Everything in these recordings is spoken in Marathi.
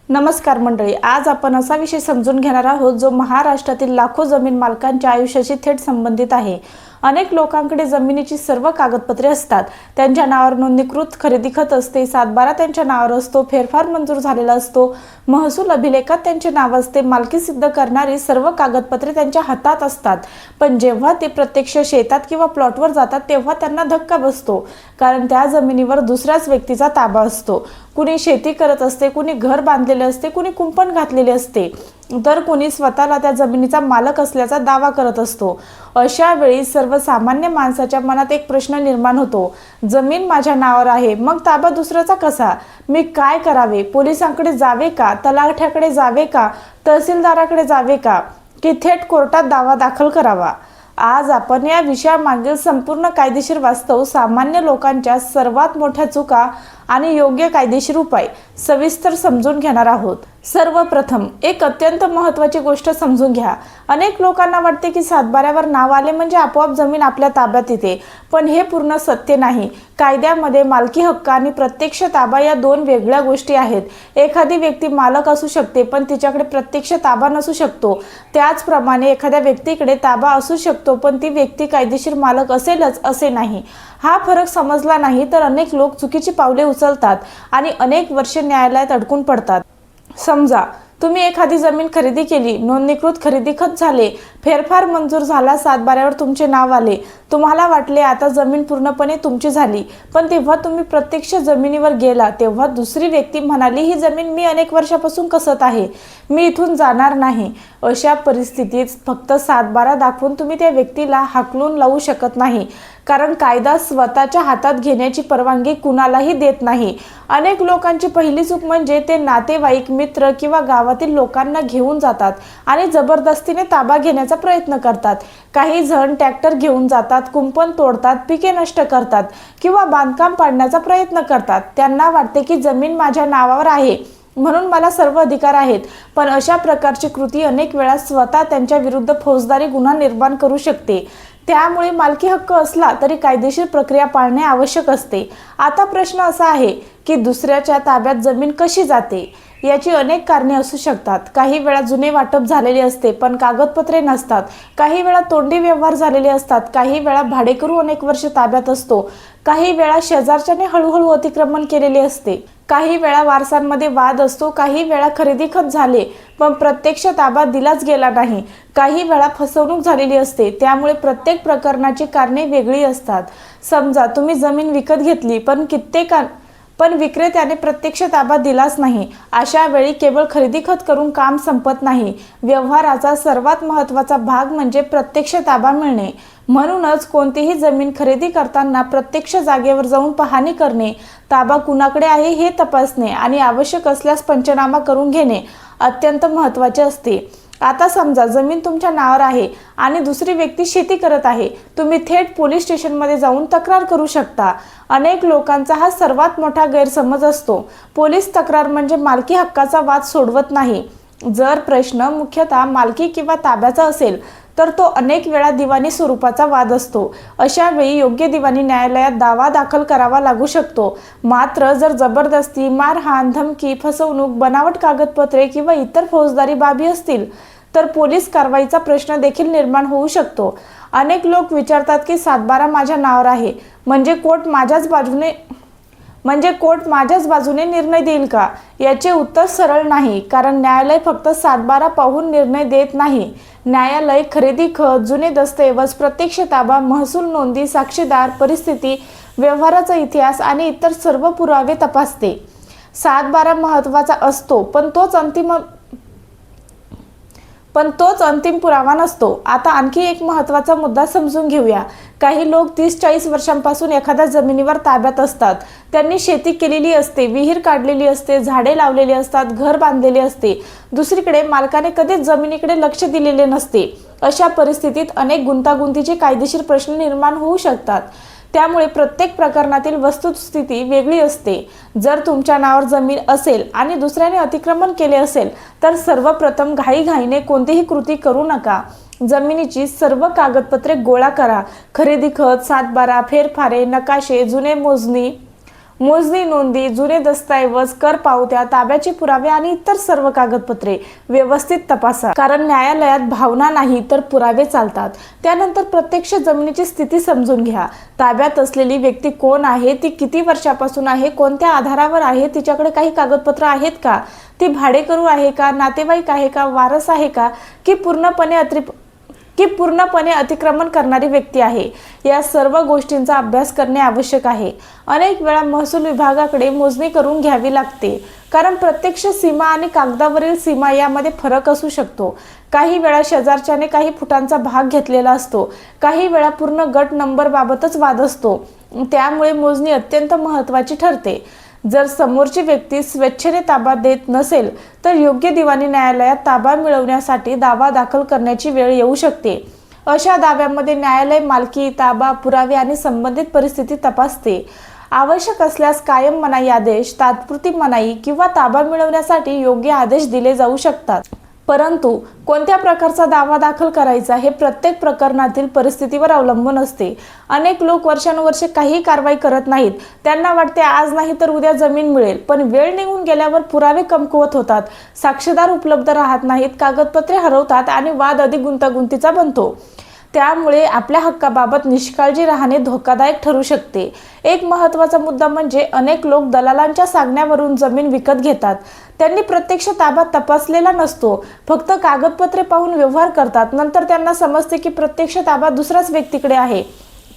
नमस्कार मंडळी, आज आपण असा विषय समजून घेणार आहोत जो महाराष्ट्रातील लाखो जमीन मालकांच्या आयुष्याशी थेट संबंधित आहे। अनेक लोकांकडे जमिनीची सर्व कागदपत्रे असतात, त्यांच्या नावावर नोंदणीकृत खरेदी खत असते, सातबारा त्यांच्या नावावर असतो, फेरफार मंजूर झालेला असतो, महसूल अभिलेखात त्यांचे नाव असते, मालकी सिद्ध करणारी सर्व कागदपत्रे त्यांच्या हातात असतात। पण जेव्हा ते प्रत्यक्ष शेतात किंवा प्लॉटवर जातात तेव्हा त्यांना धक्का बसतो, कारण त्या जमिनीवर दुसऱ्याच व्यक्तीचा ताबा असतो। कुणी शेती करत असते, कुणी घर बांधलेले असते, कुणी कुंपण घातलेले असते, तर कुणी स्वतःला त्या जमिनीचा मालक असल्याचा दावा करत असतो। अशा वेळी सर्वसामान्य माणसाच्या मनात एक प्रश्न निर्माण होतो, जमीन माझ्या नावावर आहे, मग ताबा दुसऱ्याचा कसा? मी काय करावे? पोलिसांकडे जावे का? तलाठ्याकडे जावे का? तहसीलदाराकडे जावे का? की थेट कोर्टात दावा दाखल करावा? आज आपण या विषयामागील संपूर्ण कायदेशीर वास्तव, सामान्य लोकांच्या सर्वात मोठ्या चुका आणि योग्य कायदेशीर उपाय सविस्तर समजून घेणार आहोत। सर्वप्रथम एक अत्यंत महत्त्वाची गोष्ट समजून घ्या। अनेक लोकांना वाटते की सातबाऱ्यावर नाव आले म्हणजे आपोआप जमीन आपल्या ताब्यात येते, पण हे पूर्ण सत्य नाही। कायद्यामध्ये मालकी हक्क आणि प्रत्यक्ष ताबा या दोन वेगळ्या गोष्टी आहेत। एखादी व्यक्ती मालक असू शकते पण तिच्याकडे प्रत्यक्ष ताबा नसू शकतो। त्याचप्रमाणे एखाद्या व्यक्तीकडे ताबा असू शकतो पण ती व्यक्ती कायदेशीर मालक असेलच असे नाही। हा फरक समजला नाही तर अनेक लोक चुकीची पावले उचलतात आणि अनेक वर्षे न्यायालयात अडकून पडतात। समजा तुम्ही एखादी जमीन खरेदी केली, नोंदणीकृत खरेदी खत झाले, फेरफार मंजूर झाला, सातबाऱ्यावर तुमचे नाव आले, तुम्हाला वाटले आता जमीन पूर्णपणे तुमची झाली। पण तेव्हा तुम्ही प्रत्यक्ष जमिनीवर गेला तेव्हा दुसरी व्यक्ती म्हणाली, ही जमीन मी अनेक वर्षापासून कसत आहे, मी इथून जाणार नाही। अशा परिस्थितीत फक्त सातबारा दाखवून तुम्ही त्या व्यक्तीला हाकलून लावू शकत नाही, कारण कायदा स्वतःच्या हातात घेण्याची परवानगी कुणालाही देत नाही। अनेक लोकांची पहिली चूक म्हणजे ते नातेवाईक, मित्र किंवा गावातील लोकांना घेऊन जातात आणि जबरदस्तीने ताबा घेण्याचा प्रयत्न करतात। काही जण ट्रॅक्टर घेऊन जातात, कुंपण तोडतात, पिके नष्ट करतात किंवा बांधकाम पाडण्याचा प्रयत्न करतात। त्यांना वाटते की जमीन माझ्या नावावर आहे म्हणून मला सर्व अधिकार आहेत, पण अशा प्रकारची कृती अनेक वेळा स्वतः त्यांच्या विरुद्ध फौजदारी गुन्हा निर्माण करू शकते। त्यामुळे मालकी हक्क असला तरी कायदेशीर प्रक्रिया पाळणे आवश्यक असते। आता प्रश्न असा आहे की दुसऱ्याच्या ताब्यात जमीन कशी जाते? याची अनेक कारणे असू शकतात। काही वेळा जुने वाटप झालेले असते पण कागदपत्रे नसतात, काही वेळा तोंडी व्यवहार झालेले असतात, काही वेळा भाडेकरू अनेक वर्ष ताब्यात असतो, काही वेळा शेजारच्याने हळूहळू अतिक्रमण केलेले असते, काही वेळा वारसांमध्ये वाद असतो, काही वेळा खरेदी खत झाले पण प्रत्यक्ष ताबा दिलाच गेला नाही, काही वेळा फसवणूक झालेली असते। त्यामुळे प्रत्येक प्रकरणाची कारणे वेगळी असतात। समजा तुम्ही जमीन विकत घेतली पण विक्रेत्याने प्रत्यक्ष ताबा दिलाच नाही। अशा वेळी केवळ खरेदी खत करून काम संपत नाही। व्यवहाराचा सर्वात महत्त्वाचा भाग म्हणजे प्रत्यक्ष ताबा मिळणे। म्हणूनच कोणतीही जमीन खरेदी करताना प्रत्यक्ष जागेवर जाऊन पाहणी करणे, ताबा कुणाकडे आहे हे तपासणे आणि आवश्यक असल्यास पंचनामा करून घेणे अत्यंत महत्त्वाचे असते। आता समजा जमीन तुमच्या नावावर आहे आणि दुसरी व्यक्ती शेती करत आहे, तुम्ही थेट पोलीस स्टेशनमध्ये जाऊन तक्रार करू शकता। अनेक लोकांचा हा सर्वात मोठा गैरसमज असतो। पोलीस तक्रार म्हणजे मालकी हक्काचा वाद सोडवत नाही। जर प्रश्न मुख्यतः मालकी किंवा ताब्याचा असेल तर तो अनेक वेळा दिवाणी स्वरूपाचा वाद असतो। अशा वेळी योग्य दिवाणी न्यायालयात दावा दाखल करावा लागू शकतो। मात्र जर जबरदस्ती, मारहाण, धमकी, फसवणूक, बनावट कागदपत्रे किंवा इतर फौजदारी बाबी असतील तर पोलीस कारवाईचा प्रश्न देखील निर्माण होऊ शकतो। अनेक लोक विचारतात की सातबारा माझ्या नावावर आहे म्हणजे कोर्ट माझ्याच बाजूने निर्णय देईल का? याचे उत्तर सरळ नाही, कारण न्यायालय फक्त सातबारा पाहून निर्णय देत नाही। न्यायालय खरेदी खत, जुने दस्तऐवज, प्रत्यक्ष ताबा, महसूल नोंदी, साक्षीदार, परिस्थिती, व्यवहाराचा इतिहास आणि इतर सर्व पुरावे तपासते। सातबारा महत्त्वाचा असतो पण तोच अंतिम पुरावा नसतो। आता आणखी एक महत्त्वाचा मुद्दा समजून घेऊया। काही लोक 30-40 वर्षांपासून एखाद्या जमिनीवर ताब्यात असतात। त्यांनी शेती केलेली असते, विहीर काढलेली असते, झाडे लावलेली असतात, घर बांधलेले असते। दुसरीकडे मालकाने कधीच जमिनीकडे लक्ष दिलेले नसते। अशा परिस्थितीत अनेक गुंतागुंतीचे कायदेशीर प्रश्न निर्माण होऊ शकतात। त्यामुळे प्रत्येक प्रकरणातील वस्तुस्थिती वेगळी असते। जर तुमच्या नावावर जमीन असेल आणि दुसऱ्याने अतिक्रमण केले असेल तर सर्वप्रथम घाईघाईने कोणतीही कृती करू नका। जमिनीची सर्व कागदपत्रे गोळा करा। खरेदी खत, सातबारा, फेरफारे, नकाशे, जुने मोजणी मोजणी नोंदी, जुने दस्तऐवज, कर पावत्या, ताब्याचे पुरावे आणि इतर सर्व कागदपत्रे व्यवस्थित तपासा, कारण न्यायालयात भावना नाही तर पुरावे चालतात. त्यानंतर प्रत्यक्ष जमिनीची स्थिती समजून घ्या. ताब्यात असलेली व्यक्ती कोण आहे, ती किती वर्षापासून आहे, कोणत्या आधारावर आहे, तिच्याकडे काही कागदपत्र आहेत का, ती भाडेकरू आहे का, नातेवाईक आहे का, वारस आहे का, की पूर्णपणे अतिक्रमण करणारी व्यक्ती आहे. या सर्व गोष्टींचा अभ्यास करणे आवश्यक आहे. अनेक वेळा महसूल विभागाकडे मोजणी करून घ्यावी लागते, कारण प्रत्यक्ष सीमा आणि कागदावरील सीमा यामध्ये फरक असू शकतो. काही वेळा शेजारच्याने काही फुटांचा भाग घेतलेला असतो, काही वेळा पूर्ण गट नंबर बाबतच वाद असतो. त्यामुळे मोजणी अत्यंत महत्त्वाची ठरते. जर समोरची व्यक्ती स्वेच्छेने ताबा देत नसेल तर योग्य दिवाणी न्यायालयात ताबा मिळवण्यासाठी दावा दाखल करण्याची वेळ येऊ शकते. अशा दाव्यामध्ये न्यायालय मालकी, ताबा, पुरावे आणि संबंधित परिस्थिती तपासते. आवश्यक असल्यास कायम मनाई आदेश, तात्पुरती मनाई किंवा ताबा मिळवण्यासाठी योग्य आदेश दिले जाऊ शकतात. परंतु कोणत्या प्रकारचा दावा दाखल करायचा हे प्रत्येक प्रकरणातील परिस्थितीवर अवलंबून असते. अनेक लोक वर्षानुवर्षे काही कारवाई करत नाहीत. त्यांना वाटते आज नाही तर उद्या जमीन मिळेल, पण वेळ निघून गेल्यावर पुरावे कमकुवत होतात, साक्षीदार उपलब्ध राहत नाहीत, कागदपत्रे हरवतात आणि वाद अधिक गुंतागुंतीचा बनतो. त्यामुळे आपल्या हक्काबाबत निष्काळजी राहणे धोकादायक ठरू शकते. एक महत्त्वाचा मुद्दा म्हणजे अनेक लोक दलालांच्या सांगण्यावरून जमीन विकत घेतात. त्यांनी प्रत्यक्ष ताबा तपासलेला नसतो, फक्त कागदपत्रे पाहून व्यवहार करतात. नंतर त्यांना समजते की प्रत्यक्ष ताबा दुसऱ्याच व्यक्तीकडे आहे.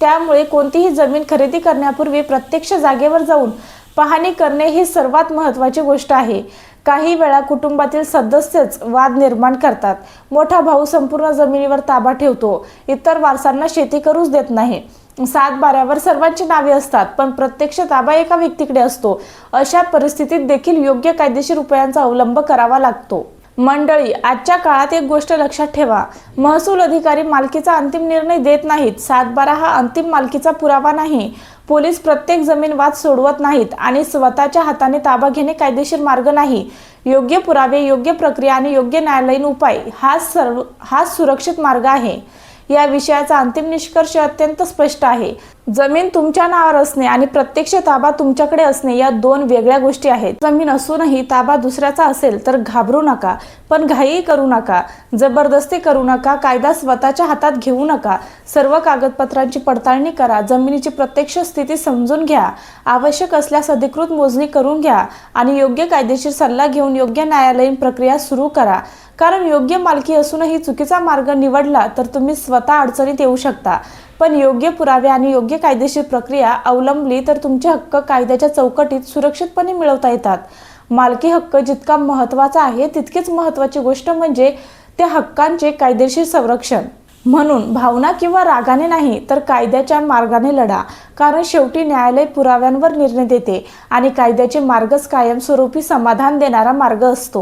त्यामुळे कोणतीही जमीन खरेदी करण्यापूर्वी प्रत्यक्ष जागेवर जाऊन पाहणी करणे ही सर्वात महत्त्वाची गोष्ट आहे. काही वेळा कुटुंबातील सदस्यच वाद निर्माण करतात. मोठा भाऊ संपूर्ण जमिनीवर ताबा ठेवतो, इतर वारसांना शेती करूच देत नाही. 7/12वर सर्वांची नावे असतात, पण प्रत्यक्ष ताबा एका व्यक्तीकडे असतो. अशा परिस्थितीत देखील योग्य कायदेशीर उपायांचा अवलंब करावा लागतो. मंडळी, आजच्या काळात एक गोष्ट लक्षात ठेवा, महसूल अधिकारी मालकीचा अंतिम निर्णय देत नाहीत. 7/12 हा अंतिम मालकीचा पुरावा नाही. पोलीस प्रत्येक जमीन वाद सोडवत नाहीत आणि स्वतःच्या हाताने ताबा घेणे कायदेशीर मार्ग नाही. योग्य पुरावे, योग्य प्रक्रिया आणि योग्य न्यायालयीन उपाय हा सुरक्षित मार्ग आहे. या विषयाचा अंतिम निष्कर्ष अत्यंत स्पष्ट आहे. जमीन तुमच्या नावावर असणे आणि प्रत्यक्ष ताबा तुमच्याकडे असणे या दोन वेगळ्या गोष्टी आहेत. जमीन असूनही ताबा दुसऱ्याचा असेल तर घाबरू नका, पण घाई करू नका, जबरदस्ती करू नका, कायदा स्वतःच्या हातात घेऊ नका. सर्व कागदपत्रांची पडताळणी करा, जमिनीची प्रत्यक्ष स्थिती समजून घ्या, आवश्यक असल्यास अधिकृत मोजणी करून घ्या आणि योग्य कायदेशीर सल्ला घेऊन योग्य न्यायालयीन प्रक्रिया सुरू करा. कारण योग्य मालकी असूनही चुकीचा मार्ग निवडला तर तुम्ही स्वतः अडचणीत येऊ शकता. पण योग्य पुरावे आणि योग्य कायदेशीर प्रक्रिया अवलंबली तर तुमचे हक्क कायद्याच्या चौकटीत सुरक्षितपणे मिळवता येतात. मालकी हक्क जितका महत्त्वाचा आहे तितकीच महत्त्वाची गोष्ट म्हणजे त्या हक्कांचे कायदेशीर संरक्षण. म्हणून भावना किंवा रागाने नाही तर कायद्याच्या मार्गाने लढा, कारण शेवटी न्यायालय पुराव्यांवर निर्णय देते आणि कायद्याचे मार्गच कायमस्वरूपी समाधान देणारा मार्ग असतो.